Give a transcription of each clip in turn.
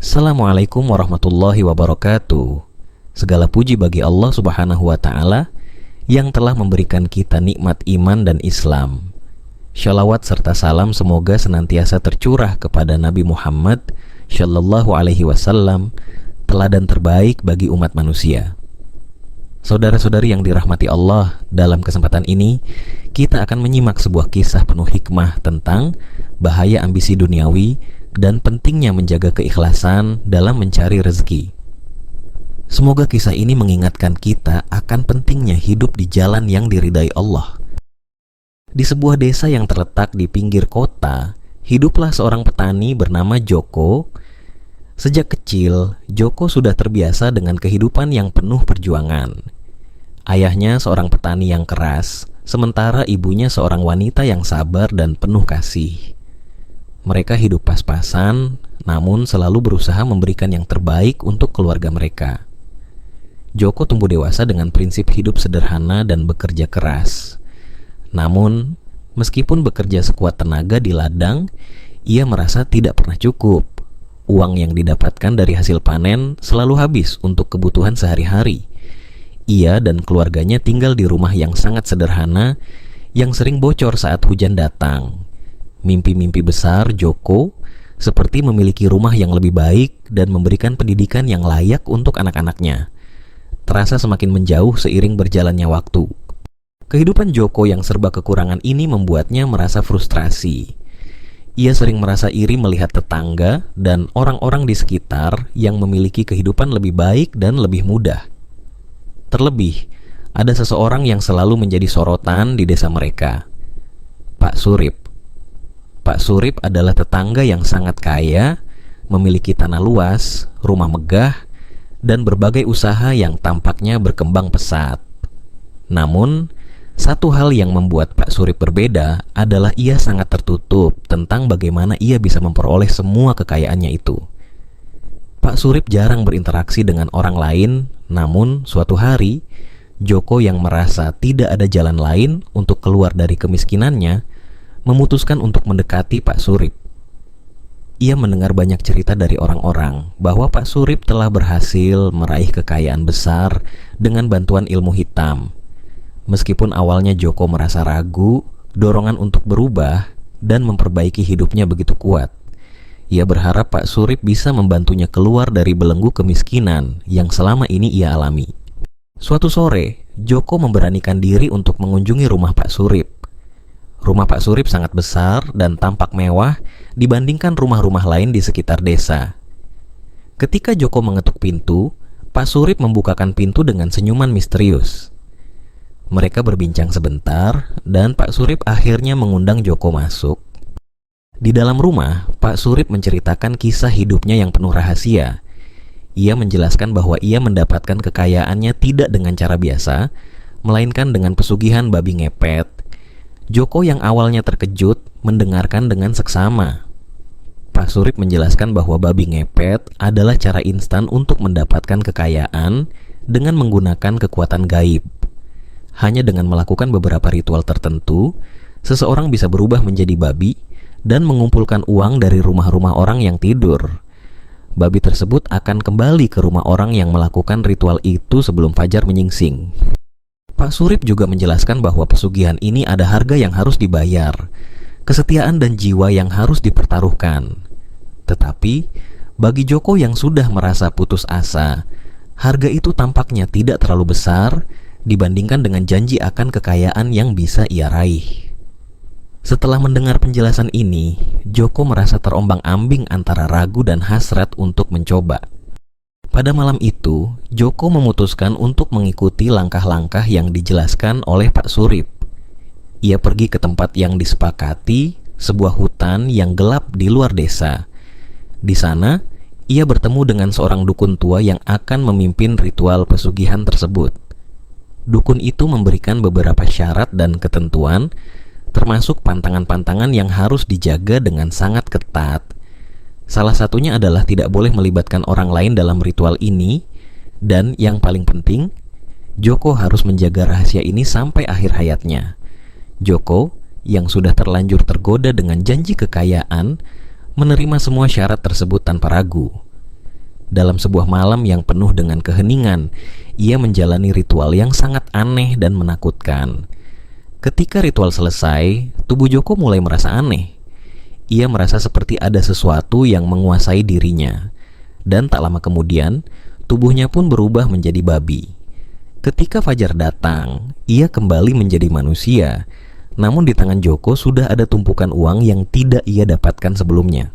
Assalamualaikum warahmatullahi wabarakatuh. Segala puji bagi Allah subhanahu wa ta'ala yang telah memberikan kita nikmat iman dan Islam. Shalawat serta salam semoga senantiasa tercurah kepada Nabi Muhammad Shallallahu alaihi wasallam, teladan terbaik bagi umat manusia. Saudara-saudari yang dirahmati Allah, dalam kesempatan ini kita akan menyimak sebuah kisah penuh hikmah tentang bahaya ambisi duniawi dan pentingnya menjaga keikhlasan dalam mencari rezeki. Semoga kisah ini mengingatkan kita akan pentingnya hidup di jalan yang diridai Allah. Di sebuah desa yang terletak di pinggir kota, hiduplah seorang petani bernama Joko. Sejak kecil, Joko sudah terbiasa dengan kehidupan yang penuh perjuangan. Ayahnya seorang petani yang keras, sementara ibunya seorang wanita yang sabar dan penuh kasih. Mereka hidup pas-pasan, namun selalu berusaha memberikan yang terbaik untuk keluarga mereka. Joko tumbuh dewasa dengan prinsip hidup sederhana dan bekerja keras. Namun, meskipun bekerja sekuat tenaga di ladang, ia merasa tidak pernah cukup. Uang yang didapatkan dari hasil panen selalu habis untuk kebutuhan sehari-hari. Ia dan keluarganya tinggal di rumah yang sangat sederhana, yang sering bocor saat hujan datang. Mimpi-mimpi besar Joko seperti memiliki rumah yang lebih baik dan memberikan pendidikan yang layak untuk anak-anaknya terasa semakin menjauh seiring berjalannya waktu. Kehidupan Joko yang serba kekurangan ini membuatnya merasa frustrasi. Ia sering merasa iri melihat tetangga dan orang-orang di sekitar yang memiliki kehidupan lebih baik dan lebih mudah. Terlebih, ada seseorang yang selalu menjadi sorotan di desa mereka, Pak Surip. Pak Surip adalah tetangga yang sangat kaya, memiliki tanah luas, rumah megah, dan berbagai usaha yang tampaknya berkembang pesat. Namun, satu hal yang membuat Pak Surip berbeda adalah ia sangat tertutup tentang bagaimana ia bisa memperoleh semua kekayaannya itu. Pak Surip jarang berinteraksi dengan orang lain, namun suatu hari, Joko yang merasa tidak ada jalan lain untuk keluar dari kemiskinannya, memutuskan untuk mendekati Pak Surip. Ia mendengar banyak cerita dari orang-orang bahwa Pak Surip telah berhasil meraih kekayaan besar dengan bantuan ilmu hitam. Meskipun awalnya Joko merasa ragu, dorongan untuk berubah dan memperbaiki hidupnya begitu kuat. Ia berharap Pak Surip bisa membantunya keluar dari belenggu kemiskinan yang selama ini ia alami. Suatu sore, Joko memberanikan diri untuk mengunjungi rumah Pak Surip. Rumah Pak Surip sangat besar dan tampak mewah dibandingkan rumah-rumah lain di sekitar desa. Ketika Joko mengetuk pintu, Pak Surip membukakan pintu dengan senyuman misterius. Mereka berbincang sebentar dan Pak Surip akhirnya mengundang Joko masuk. Di dalam rumah, Pak Surip menceritakan kisah hidupnya yang penuh rahasia. Ia menjelaskan bahwa ia mendapatkan kekayaannya tidak dengan cara biasa, melainkan dengan pesugihan babi ngepet. Joko yang awalnya terkejut mendengarkan dengan seksama. Pak Surip menjelaskan bahwa babi ngepet adalah cara instan untuk mendapatkan kekayaan dengan menggunakan kekuatan gaib. Hanya dengan melakukan beberapa ritual tertentu, seseorang bisa berubah menjadi babi dan mengumpulkan uang dari rumah-rumah orang yang tidur. Babi tersebut akan kembali ke rumah orang yang melakukan ritual itu sebelum fajar menyingsing. Pak Surip juga menjelaskan bahwa pesugihan ini ada harga yang harus dibayar, kesetiaan dan jiwa yang harus dipertaruhkan. Tetapi, bagi Joko yang sudah merasa putus asa, harga itu tampaknya tidak terlalu besar dibandingkan dengan janji akan kekayaan yang bisa ia raih. Setelah mendengar penjelasan ini, Joko merasa terombang-ambing antara ragu dan hasrat untuk mencoba. Pada malam itu, Joko memutuskan untuk mengikuti langkah-langkah yang dijelaskan oleh Pak Surip. Ia pergi ke tempat yang disepakati, sebuah hutan yang gelap di luar desa. Di sana, ia bertemu dengan seorang dukun tua yang akan memimpin ritual pesugihan tersebut. Dukun itu memberikan beberapa syarat dan ketentuan, termasuk pantangan-pantangan yang harus dijaga dengan sangat ketat. Salah satunya adalah tidak boleh melibatkan orang lain dalam ritual ini, dan yang paling penting, Joko harus menjaga rahasia ini sampai akhir hayatnya. Joko, yang sudah terlanjur tergoda dengan janji kekayaan, menerima semua syarat tersebut tanpa ragu. Dalam sebuah malam yang penuh dengan keheningan, ia menjalani ritual yang sangat aneh dan menakutkan. Ketika ritual selesai, tubuh Joko mulai merasa aneh. Ia merasa seperti ada sesuatu yang menguasai dirinya. Dan tak lama kemudian, tubuhnya pun berubah menjadi babi. Ketika fajar datang, ia kembali menjadi manusia. Namun di tangan Joko sudah ada tumpukan uang yang tidak ia dapatkan sebelumnya.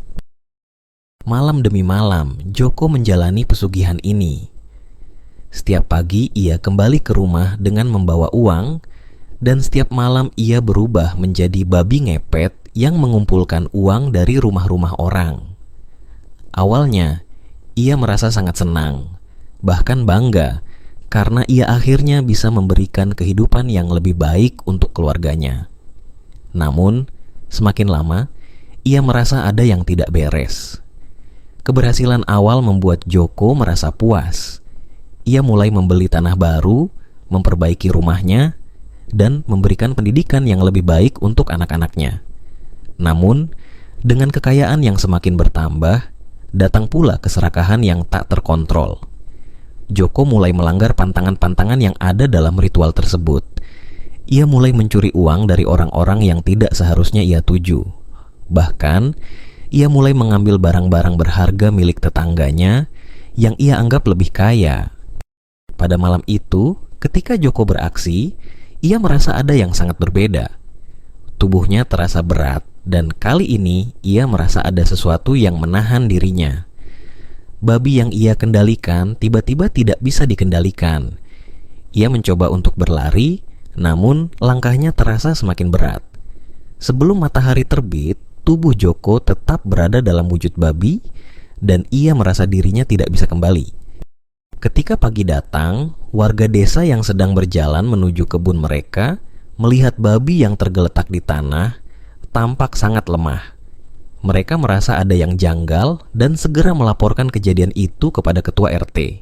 Malam demi malam, Joko menjalani pesugihan ini. Setiap pagi ia kembali ke rumah dengan membawa uang, dan setiap malam ia berubah menjadi babi ngepet yang mengumpulkan uang dari rumah-rumah orang. Awalnya, ia merasa sangat senang, bahkan bangga, karena ia akhirnya bisa memberikan kehidupan yang lebih baik untuk keluarganya. Namun, semakin lama, ia merasa ada yang tidak beres. Keberhasilan awal membuat Joko merasa puas. Ia mulai membeli tanah baru, memperbaiki rumahnya, dan memberikan pendidikan yang lebih baik untuk anak-anaknya. Namun, dengan kekayaan yang semakin bertambah, datang pula keserakahan yang tak terkontrol. Joko mulai melanggar pantangan-pantangan yang ada dalam ritual tersebut. Ia mulai mencuri uang dari orang-orang yang tidak seharusnya ia tuju. Bahkan, ia mulai mengambil barang-barang berharga milik tetangganya yang ia anggap lebih kaya. Pada malam itu, ketika Joko beraksi, ia merasa ada yang sangat berbeda. Tubuhnya terasa berat, dan kali ini ia merasa ada sesuatu yang menahan dirinya. Babi yang ia kendalikan tiba-tiba tidak bisa dikendalikan. Ia mencoba untuk berlari, namun langkahnya terasa semakin berat. Sebelum matahari terbit, tubuh Joko tetap berada dalam wujud babi, dan ia merasa dirinya tidak bisa kembali. Ketika pagi datang, warga desa yang sedang berjalan menuju kebun mereka melihat babi yang tergeletak di tanah tampak sangat lemah. Mereka merasa ada yang janggal dan segera melaporkan kejadian itu kepada ketua RT.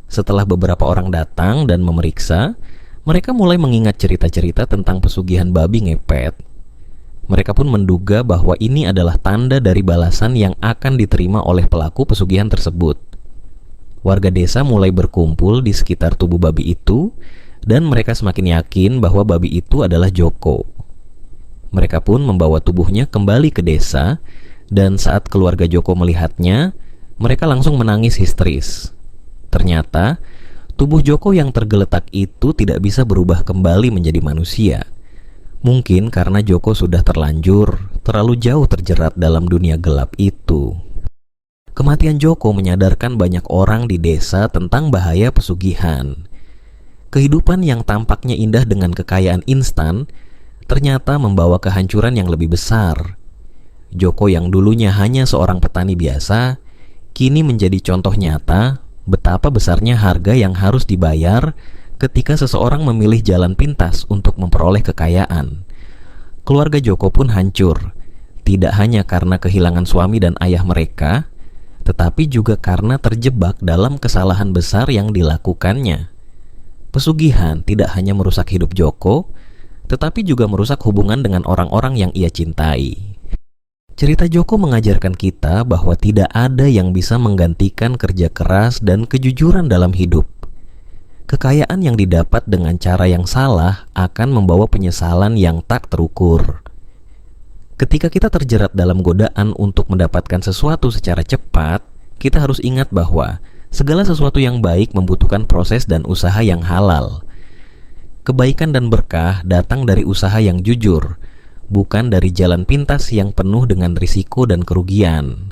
Setelah beberapa orang datang dan memeriksa, mereka mulai mengingat cerita-cerita tentang pesugihan babi ngepet. Mereka pun menduga bahwa ini adalah tanda dari balasan yang akan diterima oleh pelaku pesugihan tersebut. Warga desa mulai berkumpul di sekitar tubuh babi itu, dan mereka semakin yakin bahwa babi itu adalah Joko. Mereka pun membawa tubuhnya kembali ke desa, dan saat keluarga Joko melihatnya, mereka langsung menangis histeris. Ternyata, tubuh Joko yang tergeletak itu tidak bisa berubah kembali menjadi manusia. Mungkin karena Joko sudah terlalu jauh terjerat dalam dunia gelap itu. Kematian Joko menyadarkan banyak orang di desa tentang bahaya pesugihan. Kehidupan yang tampaknya indah dengan kekayaan instan ternyata membawa kehancuran yang lebih besar. Joko yang dulunya hanya seorang petani biasa, kini menjadi contoh nyata betapa besarnya harga yang harus dibayar ketika seseorang memilih jalan pintas untuk memperoleh kekayaan. Keluarga Joko pun hancur, tidak hanya karena kehilangan suami dan ayah mereka, tetapi juga karena terjebak dalam kesalahan besar yang dilakukannya. Pesugihan tidak hanya merusak hidup Joko, tetapi juga merusak hubungan dengan orang-orang yang ia cintai. Cerita Joko mengajarkan kita bahwa tidak ada yang bisa menggantikan kerja keras dan kejujuran dalam hidup. Kekayaan yang didapat dengan cara yang salah akan membawa penyesalan yang tak terukur. Ketika kita terjerat dalam godaan untuk mendapatkan sesuatu secara cepat, kita harus ingat bahwa segala sesuatu yang baik membutuhkan proses dan usaha yang halal. Kebaikan dan berkah datang dari usaha yang jujur, bukan dari jalan pintas yang penuh dengan risiko dan kerugian.